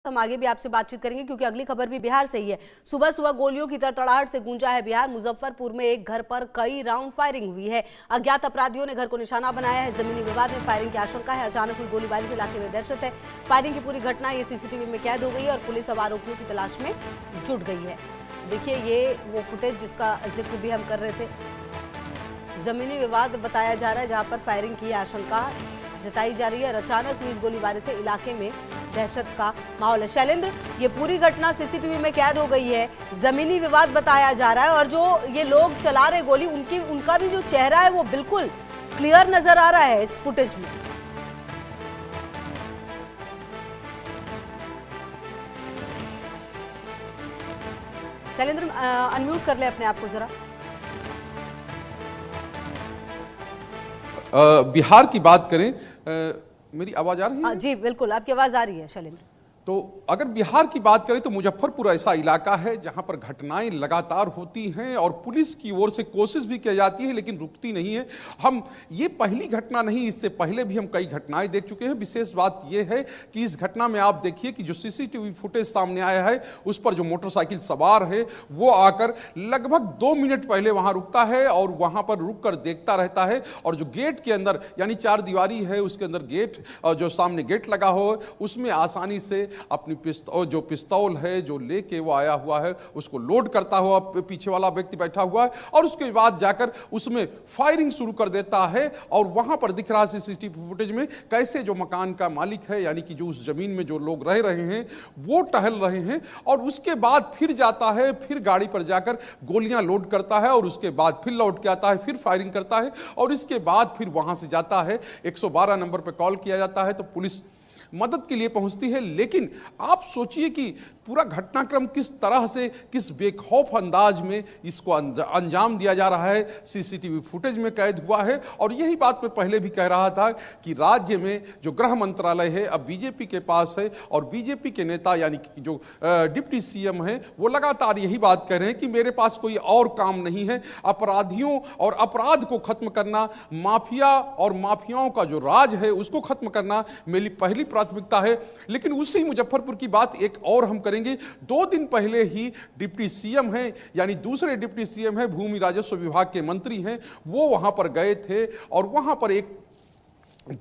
हम आगे भी आपसे बातचीत करेंगे क्योंकि अगली खबर भी बिहार से ही है। सुबह सुबह गोलियों की तड़तड़ाहट से गूंजा है बिहार। मुजफ्फरपुर में एक घर पर कई राउंड फायरिंग हुई है। अज्ञात अपराधियों ने घर को निशाना बनाया है। जमीनी विवाद में फायरिंग की आशंका है। अचानक हुई गोलीबारी से इलाके में दहशत है। फायरिंग की पूरी घटना ये सीसीटीवी में कैद हो गई है और पुलिस अब आरोपियों की तलाश में जुट गई है। देखिए ये वो फुटेज जिसका जिक्र भी हम कर रहे थे। जमीनी विवाद बताया जा रहा है जहां पर फायरिंग की आशंका जताई जा रही है और अचानक हुई इस गोलीबारी से इलाके में दहशत का माहौल है। शैलेंद्र, ये पूरी घटना सीसीटीवी में कैद हो गई है। जमीनी विवाद बताया जा रहा है और जो ये लोग चला रहे गोली उनका भी जो चेहरा है वो बिल्कुल क्लियर नजर आ रहा है इस फुटेज में। शैलेंद्र, अनम्यूट कर ले अपने आप को जरा। बिहार की बात करें, मेरी आवाज आ रही है? जी बिल्कुल, आपकी आवाज आ रही है शैलेंद्र। तो अगर बिहार की बात करें तो मुजफ्फरपुर ऐसा इलाका है जहां पर घटनाएं लगातार होती हैं और पुलिस की ओर से कोशिश भी की जाती है लेकिन रुकती नहीं है। हम ये पहली घटना नहीं, इससे पहले भी हम कई घटनाएं देख चुके हैं। विशेष बात यह है कि इस घटना में आप देखिए कि जो सीसीटीवी फुटेज सामने आया है उस पर जो मोटरसाइकिल सवार है वो आकर लगभग 2 मिनट पहले वहां रुकता है और वहां पर रुक कर देखता रहता है और जो गेट के अंदर यानी 4 दीवारी है उसके अंदर गेट, जो सामने गेट लगा हो उसमें आसानी से अपनी पिस्तौल है जो लेके वो आया हुआ है उसको लोड करता हुआ पीछे वाला व्यक्ति बैठा हुआ है और उसके बाद जाकर उसमें फायरिंग शुरू कर देता है। और वहां पर दिख रहा है सीसीटीवी फुटेज में कैसे जो मकान का मालिक है यानी कि जो उस जमीन में जो लोग रह रहे हैं वो टहल रहे हैं और उसके बाद फिर जाता है, फिर गाड़ी पर जाकर गोलियां लोड करता है और उसके बाद फिर लौट के आता है, फिर फायरिंग करता है और इसके बाद फिर वहां से जाता है। 112 नंबर पर कॉल किया जाता है तो पुलिस मदद के लिए पहुंचती है। लेकिन आप सोचिए कि पूरा घटनाक्रम किस तरह से, किस बेखौफ अंदाज में इसको अंजाम दिया जा रहा है सीसीटीवी फुटेज में कैद हुआ है। और यही बात मैं पहले भी कह रहा था कि राज्य में जो गृह मंत्रालय है अब बीजेपी के पास है और बीजेपी के नेता यानी कि जो डिप्टी सीएम है वो लगातार यही बात कह रहे हैं कि मेरे पास कोई और काम नहीं है। अपराधियों और अपराध को खत्म करना, माफिया और माफियाओं का जो राज है उसको खत्म करना मेरी पहली प्राथमिकता है। लेकिन उसी मुजफ्फरपुर की बात एक और हम करेंगे। 2 दिन पहले ही डिप्टी सीएम हैं यानी दूसरे डिप्टी सीएम हैं, भूमि राजस्व विभाग के मंत्री हैं, वो वहां पर गए थे और वहां पर एक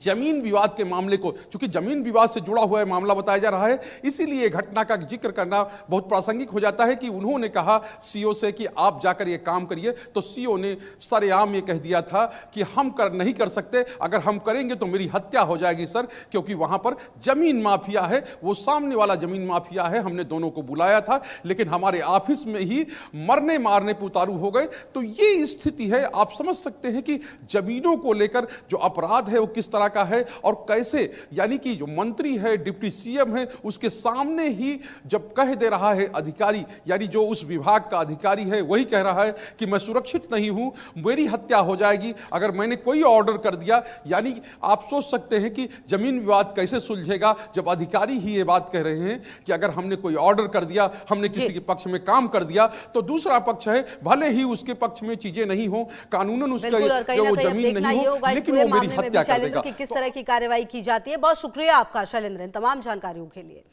जमीन विवाद के मामले को, चूंकि जमीन विवाद से जुड़ा हुआ मामला बताया जा रहा है इसीलिए घटना का जिक्र करना बहुत प्रासंगिक हो जाता है कि उन्होंने कहा सीओ से कि आप जाकर ये काम करिए तो सीओ ने सरेआम ये कह दिया था कि हम नहीं कर सकते, अगर हम करेंगे तो मेरी हत्या हो जाएगी सर, क्योंकि वहां पर जमीन माफिया है, वो सामने वाला जमीन माफिया है। हमने दोनों को बुलाया था लेकिन हमारे ऑफिस में ही मरने मारने पे उतारू हो गए। तो ये स्थिति है, आप समझ सकते हैं कि जमीनों को लेकर जो अपराध है वो किस तरह का है और कैसे यानी कि जो मंत्री है, डिप्टी सीएम है, उसके सामने ही जब कह दे रहा है अधिकारी यानी जो उस विभाग का अधिकारी है वही कह रहा है कि मैं सुरक्षित नहीं हूं, मेरी हत्या हो जाएगी अगर मैंने कोई ऑर्डर कर दिया। यानी आप सोच सकते हैं कि जमीन विवाद कैसे सुलझेगा जब अधिकारी ही ये बात कह रहे हैं कि अगर हमने कोई ऑर्डर कर दिया, हमने किसी के पक्ष में काम कर दिया तो दूसरा पक्ष है भले ही उसके पक्ष में चीजें नहीं हो, कानूनन उसका वो जमीन नहीं हो लेकिन वो मेरी हत्या कर देगा। किस तरह की कार्रवाई की जाती है। बहुत शुक्रिया आपका शैलेंद्र इन तमाम जानकारियों के लिए।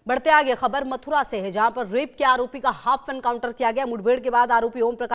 बढ़ते आगे खबर मथुरा से है जहां पर रेप के आरोपी का हाफ एनकाउंटर किया गया। मुठभेड़ के बाद आरोपी ओम प्रकाश